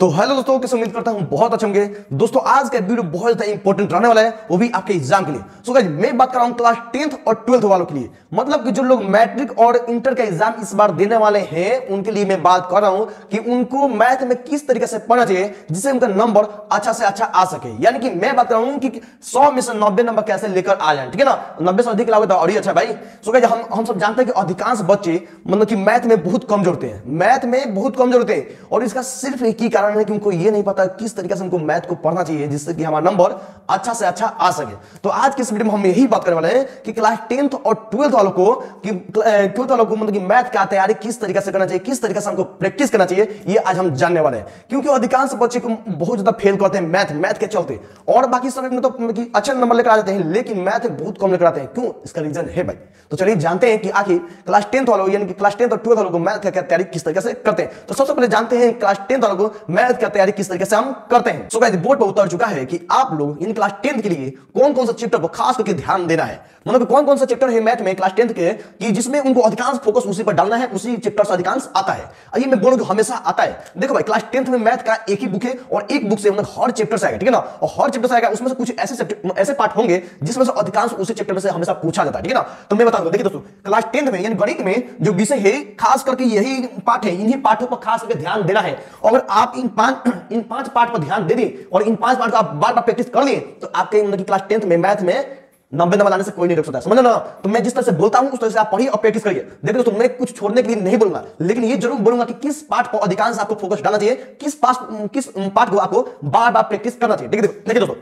तो हेलो दोस्तों, कैसे उम्मीद करता हूं बहुत अच्छे होंगे। दोस्तों आज का वीडियो बहुत ज्यादा इंपॉर्टेंट रहने वाला है, वो भी आपके एग्जाम के लिए। सो गाइस मैं बात कर रहा हूं क्लास 10th और 12th वालों के लिए, मतलब कि जो लोग मैट्रिक और इंटर का एग्जाम इस बार देने वाले हैं उनके लिए मैं बात कर रहा हूं कि उनको मैथ में किस तरीके से पढ़ना चाहिए जिससे उनका नंबर अच्छा से अच्छा आ सके। यानी कि मैं बात कर रहा हूं कि 100 में से 90 नंबर कैसे लेकर आ जाए, ठीक है ना। 90 से अधिक लाओगे तो और ही अच्छा भाई। सो गाइस हम सब जानते हैं कि अधिकांश बच्चे मतलब कि मैथ में बहुत कमजोर होते हैं, मैथ में बहुत कमजोर होते हैं, और इसका सिर्फ एक ही कारण है कि उनको ये नहीं पता किस तरीके से उनको मैथ को पढ़ना चाहिए जिससे कि हमारा नंबर अच्छा से अच्छा आ सके। तो आज के इस वीडियो में हम यही बात करने वाले हैं कि क्लास 10th और 12th वालों को मतलब कि मैथ का तैयारी किस तरीके से करना चाहिए, किस तरीके से हमको प्रैक्टिस करना चाहिए, ये आज हम जानने वाले हैं। क्योंकि अधिकांश बच्चे को बहुत ज्यादा फेल करते हैं मैथ के चलते, और बाकी सब्जेक्ट में तो मतलब कि अच्छे नंबर लेकर आ जाते हैं, लेकिन मैथ बहुत कम लेकर आते हैं। क्यों? इसका रीजन है भाई। तो चलिए जानते हैं कि आखिर क्लास 10th वालों यानी कि क्लास 10th और 12th वालों को मैथ का तैयारी किस तरीके से करते हैं। तो सबसे पहले जानते हैं क्लास 10th वालों को मैथ का तैयारी किस तरीके से हम करते हैं। सो गाइस बोर्ड पर उतर चुका है कि आप लोग इन क्लास 10th के लिए कौन कौन सा चैप्टर पर खास करके ध्यान देना है, मतलब कौन कौन सा चैप्टर है मैथ में क्लास 10th के कि जिसमें उनको अधिकांश फोकस उसी पर डालना है, उसी चैप्टर से अधिकांश आता है। ये मैं बोलूं हमेशा आता है। देखो भाई क्लास 10th में मैथ का एक ही बुक है और एक बुक से मतलब हर चैप्टर से आएगा, ठीक है ना। और हर चैप्टर से आएगा, उसमें से कुछ ऐसे पार्ट होंगे जिसमें से अधिकांश उसी चैप्टर में से हमेशा पूछा जाता है, ठीक है ना। तो मैं बता दूं, देखिए दोस्तों क्लास 10th में यानी गणित में जो विषय है खास करके यही पार्ट है, इन्हीं पाठों पर खास करके ध्यान देना है। अगर आप इन पांच पार्ट पर ध्यान दे दें और इन 5 पार्ट को आप बार बार प्रैक्टिस कर लिए तो आपके मतलब क्लास 10th में मैथ में 90 नंबर लाने से कोई नहीं रोक सकता, समझ ना। तो मैं जिस तरह से बोलता हूं उस तरह से आप पढ़िए और प्रैक्टिस करिए। देखिए दोस्तों मैं कुछ छोड़ने के लिए नहीं बोलूंगा, लेकिन ये जरूर बोलूंगा कि किस पार्ट पर अधिकांश आपको फोकस डालना चाहिए, किस पार्ट को आपको बार बार प्रैक्टिस करना चाहिए। देखिए दोस्तों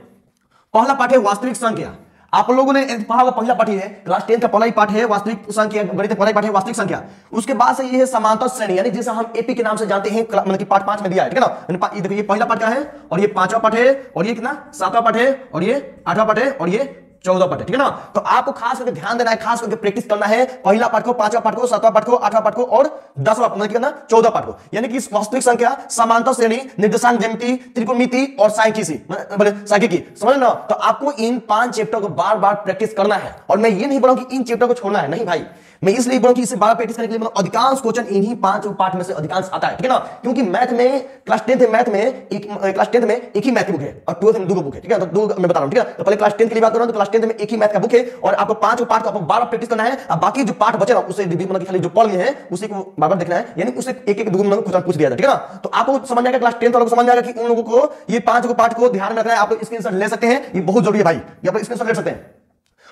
पहला पार्ट है वास्तविक संख्या। आप लोगों ने पढ़ा होगा, पहला पार्ट है क्लास 10 का पहला ही पार्ट है वास्तविक संख्या, गणित का पहला ही पार्ट है वास्तविक संख्या। उसके बाद से ये है समांतर श्रेणी, यानी जिसे हम एपी के नाम से जानते हैं, मतलब कि पार्ट 5 में दिया है, ठीक है ना। देखिए ये पहला पार्ट का है और ये 5वां पार्ट है और ये कितना 7वां पार्ट है और ये 8वां पार्ट है और ये 14 पार्ट है, ठीक है ना। तो आपको खास करके ध्यान देना है, खास करके प्रैक्टिस करना है पहला पार्ट को, 5वां पार्ट को, 7वां पार्ट को, 8वां पार्ट को और 10वां मतलब कितना 14 पार्ट को। यानी कि वास्तविक संख्या, समांतर श्रेणी, निर्देशांक ज्यामिति, त्रिकोणमिति और सांख्यिकी, समझ ना। तो आपको इन 5 चैप्टर को बार बार प्रैक्टिस करना है। और मैं ये नहीं बोल रहा हूं कि इन चैप्टर को छोड़ना है, नहीं भाई, मैं इसलिए बोलूं कि इसे बार प्रैक्टिस करने के लिए मतलब अधिकांश क्वेश्चन इन्हीं 5 पार्ट में से अधिकांश आता है, ठीक है ना। क्योंकि मैथ में क्लास 10th मैथ में एक ही मैथ की बुक है और 12th में 2 बुक है, ठीक है। तो 2 मैं बता रहा हूं, ठीक है। तो पहले क्लास 10th के लिए बात कर रहा हूं, तो क्लास 10th में एक ही मैथ का बुक है और आपको 5 पार्ट को आपको बार बार प्रैक्टिस करना है। अब बाकी जो पार्ट बचे ना उसे मतलब खाली जो पढ़ लिए हैं उसी को बार बार देखना है, यानी उसे एक दो क्वेश्चन पूछ दिया जाए, ठीक है ना। तो आपको समझ आएगा, क्लास 10th वालों को समझ आएगा कि उन लोगों को ये 5 पार्ट को ध्यान में रखना है। आप लोग स्क्रीनशॉट ले सकते हैं, ये बहुत जरूरी है भाई, ये आप स्क्रीनशॉट ले सकते हैं,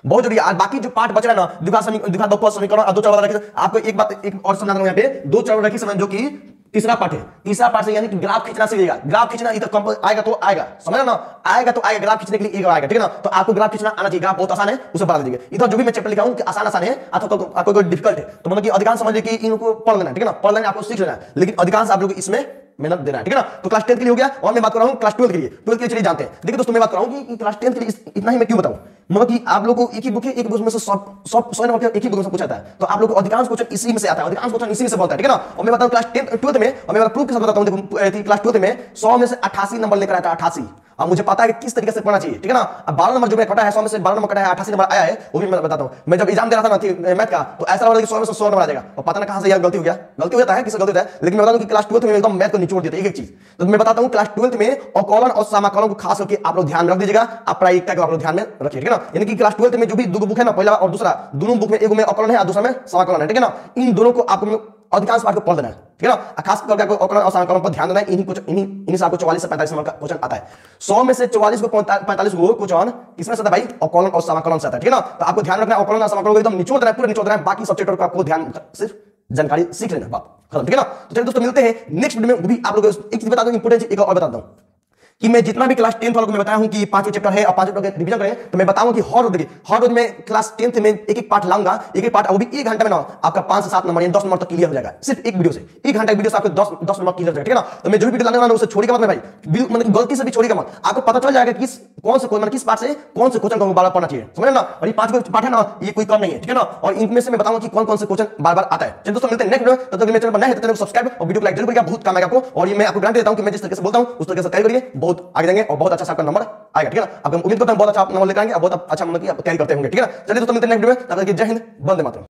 बहुत जरूरी है। बाकी जो पार्ट बच रहा है ना, द्विघात समीकरण और 2 चर वाला, आपको एक बात एक और समझा दूं, यहाँ पे 2 चर वाला समझ, जो कि तीसरा पार्ट है। तीसरा पार्ट से यानी कि ग्राफ खींचना सीखिएगा। ग्राफ खींचना इधर कंपल्सरी आएगा तो आएगा, समझ ना, आएगा तो आएगा, ग्राफ खींचने के लिए एक आएगा, ठीक है ना। तो आपको ग्राफ खींचना आना चाहिए, ग्राफ बहुत आसान है, उसे बता दीजिए। इधर जो भी मैं चैप्टर लिखा हूं कि आसान है अथवा आपको कोई डिफिकल्ट है तो मतलब कि अधिकांश समझ लीजिए कि इनको पढ़ लेना है, ठीक है ना, पढ़ लेना, आपको सीख लेना है, लेकिन अधिकांश आप लोग इसमें मेहनत देना है, ठीक है ना। तो क्लास 10th के लिए हो गया, और मैं बात कर रहा हूं क्लास 12th के लिए। 12th के लिए चलिए जानते हैं। देखिए दोस्तों मैं बात कर रहा हूं कि क्लास 10th के लिए इतना ही मैं क्यों बताऊं, मतलब कि आप लोगों को एक ही बुक है, एक बुक में से 100 नंबर एक ही बुक से पूछा जाता है, तो आप लोग को अधिकांश क्वेश्चन इसी में से आता है, अधिकांश क्वेश्चन इसी में से बनता है, ठीक है ना। और मैं बताऊं क्लास 12th में, और मैं प्रूफ के साथ बताता हूं, देखो क्लास 12th में 100 में से 88 नंबर लेकर आता है, 88। अब मुझे पता है कि किस तरीके से पढ़ना चाहिए, ठीक है ना। अब 12 नंबर जो मैं कटा है, 100 में से 12 नंबर कटा है, 88 नंबर आया है, वो भी मैं बताता हूं। मैं जब एग्जाम दे रहा था ना मैथ का, तो ऐसा लगा कि 100 में से 100 नंबर आ जाएगा, और पता ना कहां से यार गलती हो गया, गलती हो जाता है, किसी गलती होता है, लेकिन मैं बता दूं कि क्लास 12th में एकदम मैथ को निचोड़ दिया था एक चीज। तो मैं बताता हूं क्लास 12th में अवकलन और समाकलन को खास करके आप लोग ध्यान रख दीजिएगा, आप प्रायिकता को आप लोग ध्यान में रखिए, ठीक है ना। यानी कि क्लास 12th में जो भी 2 बुक है ना, पहला और दूसरा, दोनों बुक में एक में अवकलन है और दूसरा में समाकलन है, ठीक है ना। इन दोनों को आपको अधिकांश पार्ट को पढ़ देना है, ठीक है ना। खास करके आपको अवकलन और समाकलन पर ध्यान देना है। इन्हीं से आपको 44 से 45 नंबर का क्वेश्चन आता है। 100 में से 44 को 45 को क्वेश्चन किसमें से आता है भाई? अवकलन और समाकलन से आता है, ठीक है ना। तो आपको ध्यान रखना है, अवकलन और समाकलन को एकदम निचोड़ देना है, पूरा निचोड़ देना है। बाकी सब चैप्टर को आपको ध्यान सिर्फ जानकारी सीख लेना, बात खत्म, ठीक है ना। तो चलिए दोस्तों मिलते हैं नेक्स्ट वीडियो में। वो भी आप लोगों को एक चीज बता दूं, इंपॉर्टेंट चीज एक और बता दूं कि मैं जितना भी क्लास 10th वालों को मैं बताया हूं कि 5 चैप्टर है और 5 चैप्टर का रिवीजन करें, तो मैं बताऊं कि हर रोज मैं क्लास 10th में एक पार्ट लाऊंगा, एक पार्ट, वो भी 1 घंटे में ना आपका 5 से 7 नंबर यानी 10 नंबर तक क्लियर हो जाएगा, सिर्फ एक वीडियो से। 1 घंटे की वीडियो से आपको 10 नंबर क्लियर हो जाएगा, ठीक है ना। तो मैं जो भी वीडियो लाने वाला हूं उसे छोड़िएगा मत भाई, मतलब गलती से भी छोड़िएगा मत। आपको पता चल जाएगा कि किस पार्ट से कौन से क्वेश्चन को बार बार पढ़ना चाहिए, समझ ना। और ये 5 पार्ट है ना, ये कोई कम नहीं है, ठीक है ना। और इनमें से मैं बताऊंगा कि कौन कौन से क्वेश्चन बार बार आता है। चलिए दोस्तों मिलते हैं नेक्स्ट वीडियो, तब तक मेरे चैनल पर नए हैं तो चैनल को सब्सक्राइब और वीडियो को लाइक जरूर करिएगा, बहुत काम आएगा आपको। और ये मैं आपको गारंटी देता हूं कि मैं जिस तरीके से बोलता हूं उस तरीके से तैयारी करिए, बहुत आगे जाएंगे और बहुत अच्छा आपका नंबर आएगा, ठीक है ना। आप उम्मीद करते हैं बहुत अच्छा नंबर लेकर आएंगे और बहुत अच्छा मतलब कि आप तैयारी करते होंगे, ठीक है ना। चलिए दोस्तों मिलते हैं नेक्स्ट वीडियो में, तब तक जय हिंद, वंदे मातरम।